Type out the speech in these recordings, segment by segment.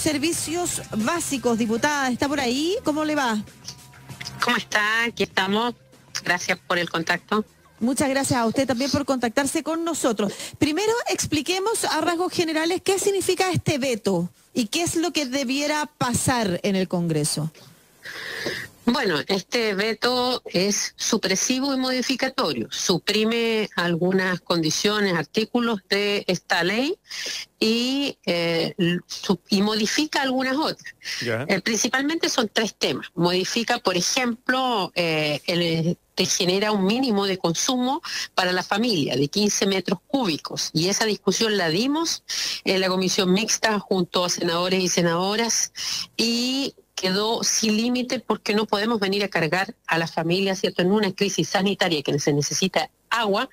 servicios básicos, diputada. ¿Está por ahí? ¿Cómo le va? ¿Cómo está? Aquí estamos. Gracias por el contacto. Muchas gracias a usted también por contactarse con nosotros. Primero, expliquemos a rasgos generales qué significa este veto y qué es lo que debiera pasar en el Congreso. Bueno, este veto es supresivo y modificatorio. Suprime algunas condiciones, artículos de esta ley y modifica algunas otras. Principalmente son 3 temas. Modifica, por ejemplo, te genera un mínimo de consumo para la familia de 15 metros cúbicos. Y esa discusión la dimos en la comisión mixta junto a senadores y senadoras y quedó sin límite porque no podemos venir a cargar a las familias, ¿cierto?, en una crisis sanitaria que se necesita agua,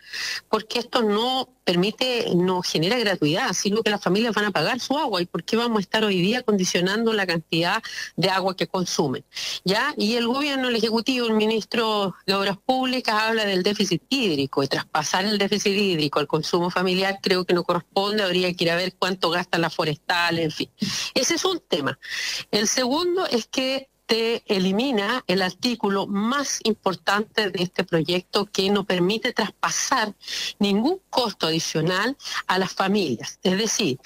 porque esto no permite, no genera gratuidad, sino que las familias van a pagar su agua. ¿Y por qué vamos a estar hoy día condicionando la cantidad de agua que consumen? ¿Ya? Y el gobierno, el Ejecutivo, el ministro de Obras Públicas habla del déficit hídrico, y traspasar el déficit hídrico al consumo familiar creo que no corresponde, habría que ir a ver cuánto gastan las forestales, en fin. Ese es un tema. El segundo es que te elimina el artículo más importante de este proyecto, que no permite traspasar ningún costo adicional a las familias. Es decir,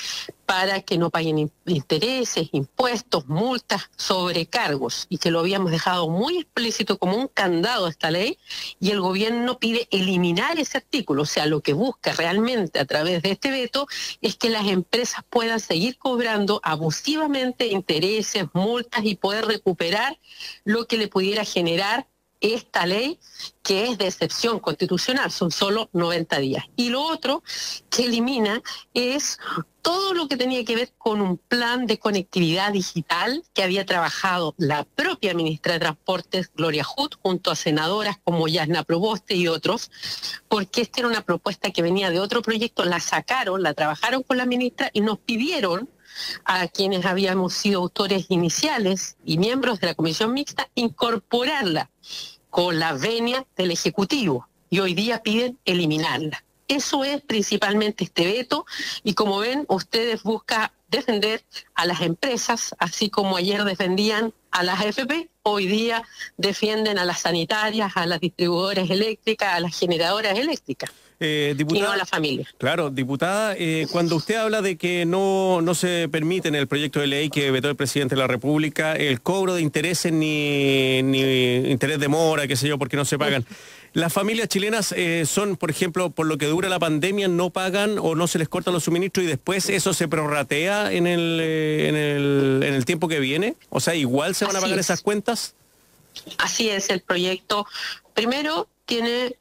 para que no paguen intereses, impuestos, multas, sobrecargos, y que lo habíamos dejado muy explícito como un candado a esta ley, y el gobierno pide eliminar ese artículo. O sea, lo que busca realmente a través de este veto es que las empresas puedan seguir cobrando abusivamente intereses, multas y poder recuperar lo que le pudiera generar esta ley, que es de excepción constitucional, son solo 90 días. Y lo otro que elimina es todo lo que tenía que ver con un plan de conectividad digital que había trabajado la propia ministra de Transportes, Gloria Hood, junto a senadoras como Yasna Proboste y otros, porque esta era una propuesta que venía de otro proyecto, la sacaron, la trabajaron con la ministra y nos pidieron a quienes habíamos sido autores iniciales y miembros de la comisión mixta incorporarla con la venia del Ejecutivo, y hoy día piden eliminarla. Eso es principalmente este veto, y como ven, ustedes buscan defender a las empresas, así como ayer defendían a las AFP, hoy día defienden a las sanitarias, a las distribuidoras eléctricas, a las generadoras eléctricas. Diputada, y no a la familia. Claro, diputada, cuando usted habla de que no se permite en el proyecto de ley que vetó el presidente de la República el cobro de intereses ni interés de mora, qué sé yo, porque no se pagan. Las familias chilenas son, por ejemplo, por lo que dura la pandemia, no pagan o no se les cortan los suministros y después eso se prorratea en el tiempo que viene. O sea, igual se van a pagar esas cuentas. Así es, el proyecto primero tiene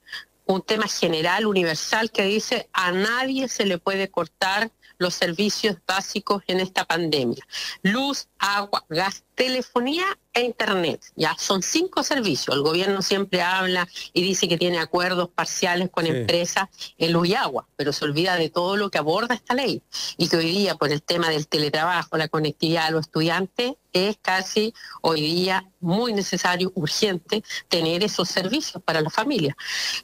un tema general, universal, que dice: a nadie se le puede cortar los servicios básicos en esta pandemia. Luz, agua, gas, telefonía e internet. Ya son 5 servicios. El gobierno siempre habla y dice que tiene acuerdos parciales con empresas en luz y agua, pero se olvida de todo lo que aborda esta ley, y que hoy día, por el tema del teletrabajo, la conectividad a los estudiantes, es casi hoy día muy necesario, urgente, tener esos servicios para la familia.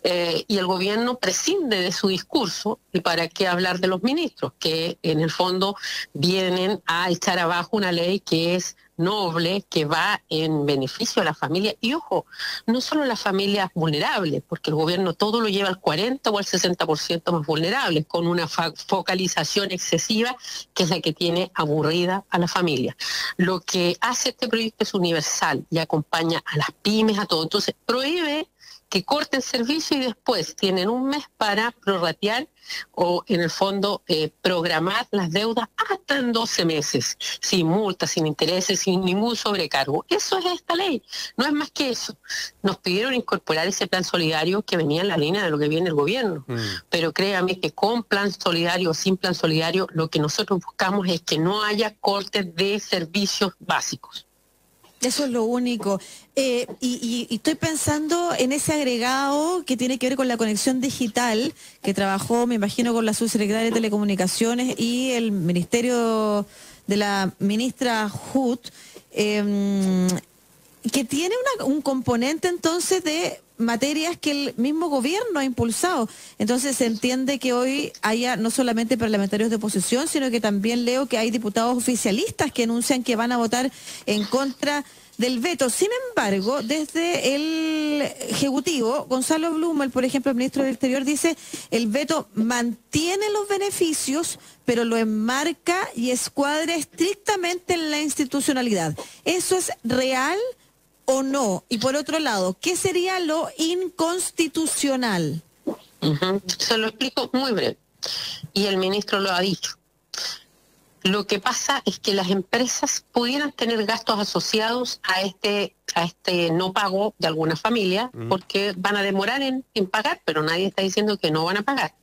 Y el gobierno prescinde de su discurso, y para qué hablar de los ministros, que en el fondo vienen a echar abajo una ley que es noble, que va en beneficio a la familia. Y ojo, no solo las familias vulnerables, porque el gobierno todo lo lleva al 40 o al 60% más vulnerables, con una focalización excesiva que es la que tiene aburrida a la familia. Lo que hace este proyecto es universal y acompaña a las pymes, a todo. Entonces prohíbe que corten servicio y después tienen un mes para prorratear o, en el fondo, programar las deudas hasta en 12 meses, sin multas, sin intereses, sin ningún sobrecargo. Eso es esta ley, no es más que eso. Nos pidieron incorporar ese plan solidario que venía en la línea de lo que viene el gobierno, pero créame que con plan solidario o sin plan solidario, lo que nosotros buscamos es que no haya cortes de servicios básicos. Eso es lo único. Y estoy pensando en ese agregado que tiene que ver con la conexión digital, que trabajó, me imagino, con la subsecretaria de Telecomunicaciones y el Ministerio de la ministra Hood, que tiene un componente entonces de materias que el mismo gobierno ha impulsado. Entonces se entiende que hoy haya no solamente parlamentarios de oposición, sino que también leo que hay diputados oficialistas que anuncian que van a votar en contra del veto. Sin embargo, desde el Ejecutivo, Gonzalo Blumel, por ejemplo, el ministro del Exterior, dice el veto mantiene los beneficios, pero lo enmarca y escuadra estrictamente en la institucionalidad. ¿Eso es real o no? Y por otro lado, ¿qué sería lo inconstitucional? Se lo explico muy breve. Y el ministro lo ha dicho. Lo que pasa es que las empresas pudieran tener gastos asociados a este no pago de alguna familia, porque van a demorar en pagar, pero nadie está diciendo que no van a pagar.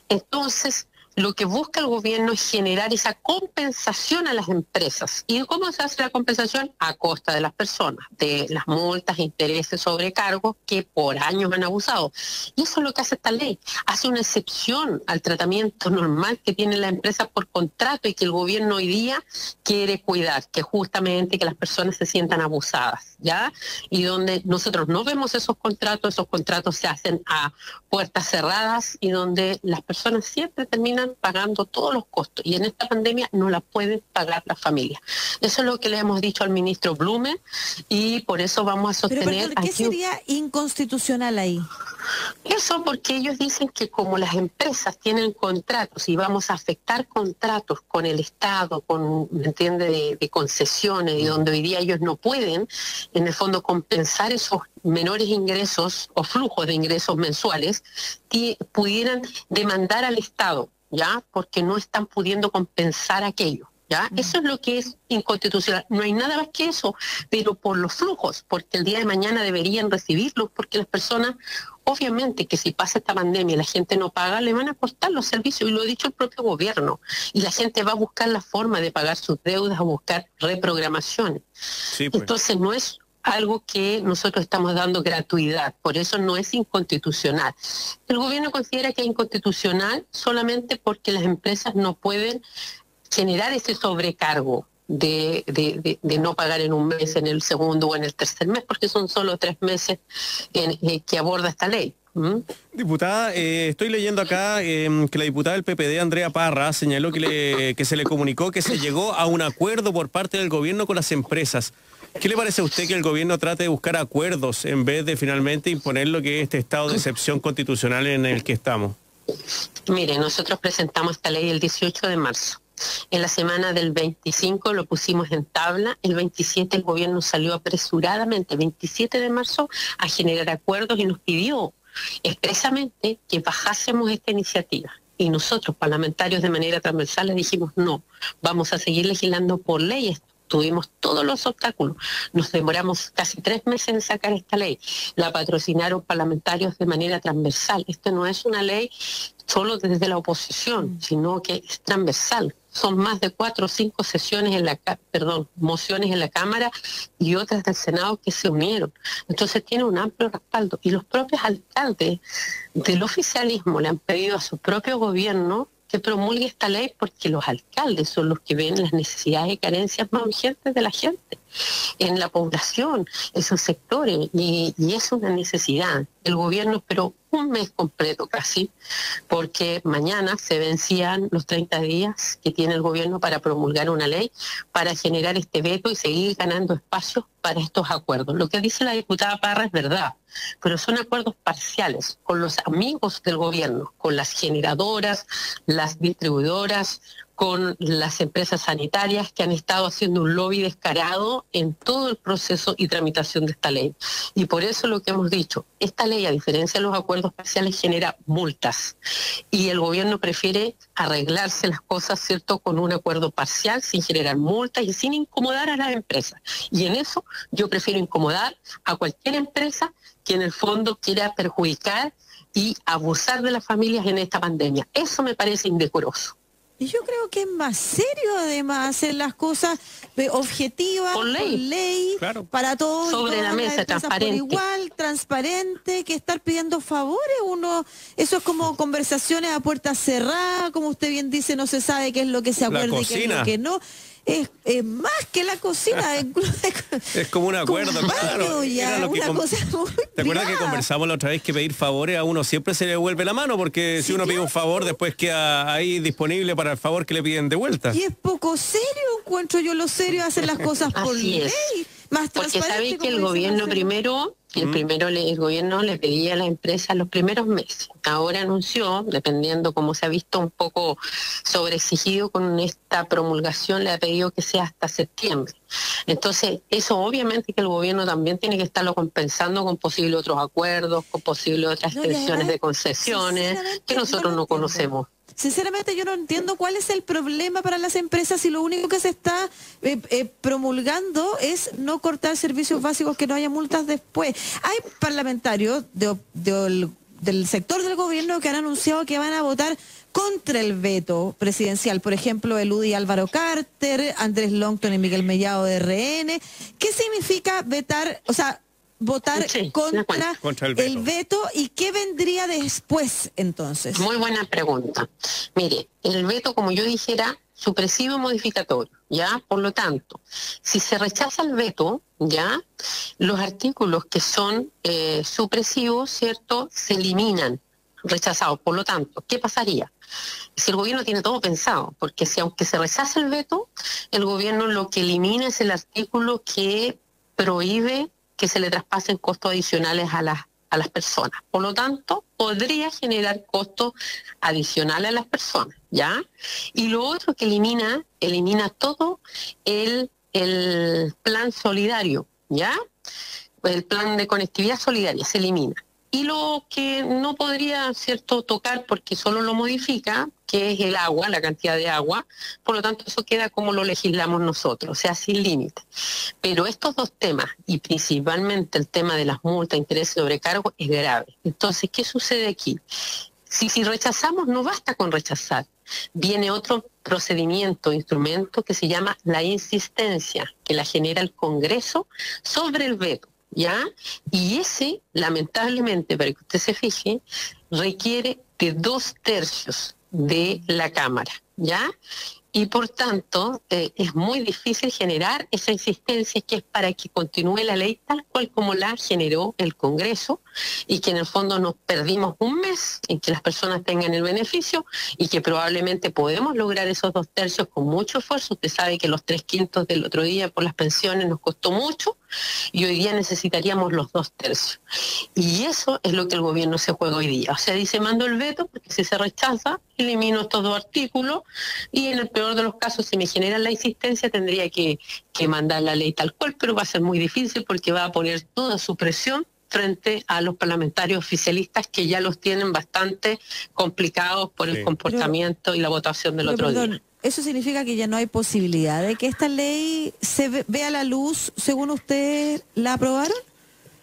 Entonces, lo que busca el gobierno es generar esa compensación a las empresas. ¿Y cómo se hace la compensación? A costa de las personas, de las multas, intereses, sobrecargos que por años han abusado. Y eso es lo que hace esta ley. Hace una excepción al tratamiento normal que tiene la empresa por contrato y que el gobierno hoy día quiere cuidar, que justamente que las personas se sientan abusadas, ¿ya? Y donde nosotros no vemos esos contratos se hacen a puertas cerradas y donde las personas siempre terminan pagando todos los costos, y en esta pandemia no la pueden pagar las familias. Eso es lo que le hemos dicho al ministro Blumen, y por eso vamos a sostener... Pero, perdón, ¿qué sería inconstitucional ahí? Eso porque ellos dicen que como las empresas tienen contratos y vamos a afectar contratos con el Estado, con, ¿me entiende?, de concesiones, y donde hoy día ellos no pueden, en el fondo, compensar esos menores ingresos o flujos de ingresos mensuales, y pudieran demandar al Estado, ¿ya? Porque no están pudiendo compensar aquello, ¿ya? Eso es lo que es inconstitucional. No hay nada más que eso, pero por los flujos, porque el día de mañana deberían recibirlos, porque las personas, obviamente que si pasa esta pandemia y la gente no paga, le van a costar los servicios, y lo ha dicho el propio gobierno, y la gente va a buscar la forma de pagar sus deudas, a buscar reprogramaciones. Sí, pues. Entonces no es algo que nosotros estamos dando gratuidad, por eso no es inconstitucional. El gobierno considera que es inconstitucional solamente porque las empresas no pueden generar ese sobrecargo de no pagar en un mes, en el segundo o en el tercer mes, porque son solo 3 meses que aborda esta ley. Diputada, estoy leyendo acá que la diputada del PPD, Andrea Parra, señaló que se le comunicó que se llegó a un acuerdo por parte del gobierno con las empresas. ¿Qué le parece a usted que el gobierno trate de buscar acuerdos en vez de finalmente imponer lo que es este estado de excepción constitucional en el que estamos? Mire, nosotros presentamos esta ley el 18 de marzo. En la semana del 25 lo pusimos en tabla, el 27 el gobierno salió apresuradamente, el 27 de marzo, a generar acuerdos y nos pidió expresamente que bajásemos esta iniciativa. Y nosotros, parlamentarios de manera transversal, le dijimos no, vamos a seguir legislando por ley. Tuvimos todos los obstáculos, nos demoramos casi 3 meses en sacar esta ley, la patrocinaron parlamentarios de manera transversal. Esto no es una ley solo desde la oposición, sino que es transversal. Son más de 4 o 5 mociones en la Cámara y otras del Senado que se unieron. Entonces tiene un amplio respaldo, y los propios alcaldes del oficialismo le han pedido a su propio gobierno que promulgue esta ley, porque los alcaldes son los que ven las necesidades y carencias más urgentes de la gente en la población, en sus sectores, y es una necesidad. El gobierno esperó un mes completo casi, porque mañana se vencían los 30 días que tiene el gobierno para promulgar una ley, para generar este veto y seguir ganando espacios para estos acuerdos. Lo que dice la diputada Parra es verdad, pero son acuerdos parciales con los amigos del gobierno, con las generadoras, las distribuidoras, con las empresas sanitarias que han estado haciendo un lobby descarado en todo el proceso y tramitación de esta ley. Y por eso lo que hemos dicho, esta ley, a diferencia de los acuerdos parciales, genera multas. Y el gobierno prefiere arreglarse las cosas, ¿cierto?, con un acuerdo parcial, sin generar multas y sin incomodar a las empresas. Y en eso yo prefiero incomodar a cualquier empresa que en el fondo quiera perjudicar y abusar de las familias en esta pandemia. Eso me parece indecoroso. Y yo creo que es más serio, además, hacer las cosas objetivas, por ley, claro, para todos. Sobre la mesa, transparente. Por igual, transparente, que estar pidiendo favores. Eso es como conversaciones a puertas cerradas, como usted bien dice, no se sabe qué es lo que se acuerda y qué es lo que no. es más que la cocina. Es como un acuerdo, claro. Ya, Era lo que una cosa muy ¿Te acuerdas que privada. conversamos la otra vez que pedir favores a uno siempre se le devuelve la mano? Porque si uno pide un favor, después queda ahí disponible para el favor que le piden de vuelta. Y es poco serio, encuentro yo lo serio, hacer las cosas por Así ley. es. Más Porque transparente, sabéis que como el dice gobierno Marcelo. primero, el gobierno le pedía a las empresas los primeros meses. Ahora anunció, dependiendo cómo se ha visto un poco sobreexigido con esta promulgación, le ha pedido que sea hasta septiembre. Entonces, eso obviamente que el gobierno también tiene que estarlo compensando con posibles otros acuerdos, con posibles otras No, y extensiones además, de concesiones sinceramente, que nosotros lo no entiendo. conocemos. Sinceramente yo no entiendo cuál es el problema para las empresas si lo único que se está promulgando es no cortar servicios básicos, que no haya multas después. Hay parlamentarios del sector del gobierno que han anunciado que van a votar contra el veto presidencial. Por ejemplo, Eludi Álvaro Carter, Andrés Longton y Miguel Mellado de RN. ¿Qué significa vetar, o sea, votar Sí, contra el el veto? veto y qué vendría después entonces? Muy buena pregunta. Mire, el veto, como yo dijera, supresivo y modificatorio, ¿ya? Por lo tanto, si se rechaza el veto, ¿ya? Los artículos que son supresivos, ¿cierto?, se eliminan, rechazados. Por lo tanto, ¿qué pasaría? Si el gobierno tiene todo pensado, porque si aunque se rechace el veto, el gobierno lo que elimina es el artículo que prohíbe que se le traspasen costos adicionales a las personas. Por lo tanto, podría generar costos adicionales a las personas, ¿ya? Y lo otro que elimina todo el plan solidario, ¿ya? El plan de conectividad solidaria se elimina. Y lo que no podría, ¿cierto?, tocar porque solo lo modifica, que es el agua, la cantidad de agua, por lo tanto eso queda como lo legislamos nosotros, o sea, sin límite. Pero estos dos temas, y principalmente el tema de las multas, intereses y sobrecargos, es grave. Entonces, ¿qué sucede aquí? Si rechazamos, no basta con rechazar. Viene otro procedimiento, instrumento que se llama la insistencia, que la genera el Congreso sobre el veto, ¿ya? Y ese, lamentablemente, para que usted se fije, requiere de 2/3 de la Cámara, ¿ya? Y por tanto, es muy difícil generar esa insistencia que es para que continúe la ley tal cual como la generó el Congreso y que en el fondo nos perdimos un mes en que las personas tengan el beneficio y que probablemente podemos lograr esos 2/3 con mucho esfuerzo. Usted sabe que los 3/5 del otro día por las pensiones nos costó mucho y hoy día necesitaríamos los 2/3. Y eso es lo que el gobierno se juega hoy día. O sea, dice, mando el veto porque si se rechaza, elimino estos 2 artículos y en el peor de los casos, si me generan la insistencia, tendría que mandar la ley tal cual, pero va a ser muy difícil porque va a poner toda su presión frente a los parlamentarios oficialistas que ya los tienen bastante complicados por el comportamiento y la votación del otro día. ¿Eso significa que ya no hay posibilidad de que esta ley se vea la luz según usted la aprobaron?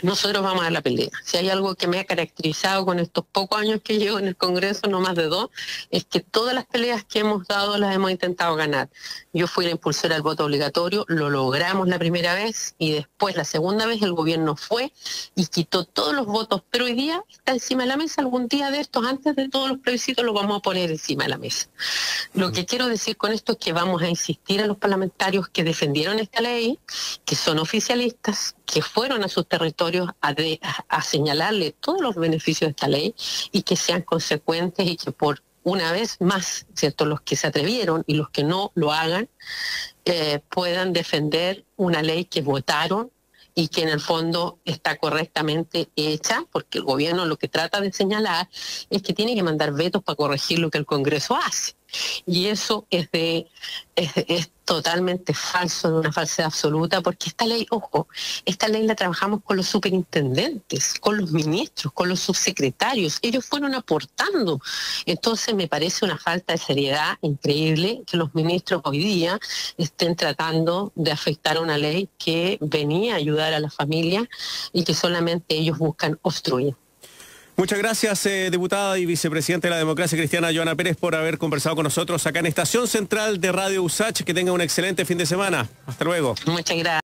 Nosotros vamos a dar la pelea. Si hay algo que me ha caracterizado con estos pocos años que llevo en el Congreso, no más de 2, es que todas las peleas que hemos dado las hemos intentado ganar. Yo fui la impulsora del voto obligatorio, lo logramos la primera vez y después la segunda vez el gobierno fue y quitó todos los votos, pero hoy día está encima de la mesa. Algún día de estos, antes de todos los plebiscitos, lo vamos a poner encima de la mesa. Lo que quiero decir con esto es que vamos a insistir a los parlamentarios que defendieron esta ley, que son oficialistas, que fueron a sus territorios a señalarle todos los beneficios de esta ley y que sean consecuentes y que por una vez más, ¿cierto?, los que se atrevieron y los que no lo hagan, puedan defender una ley que votaron y que en el fondo está correctamente hecha, porque el gobierno lo que trata de señalar es que tiene que mandar vetos para corregir lo que el Congreso hace. Y eso es totalmente falso, de una falsedad absoluta, porque esta ley, ojo, esta ley la trabajamos con los superintendentes, con los ministros, con los subsecretarios, ellos fueron aportando. Entonces me parece una falta de seriedad increíble que los ministros hoy día estén tratando de afectar una ley que venía a ayudar a las familias y que solamente ellos buscan obstruir. Muchas gracias, diputada y vicepresidenta de la Democracia Cristiana, Joana Pérez, por haber conversado con nosotros acá en Estación Central de Radio USACH. Que tenga un excelente fin de semana. Hasta luego. Muchas gracias.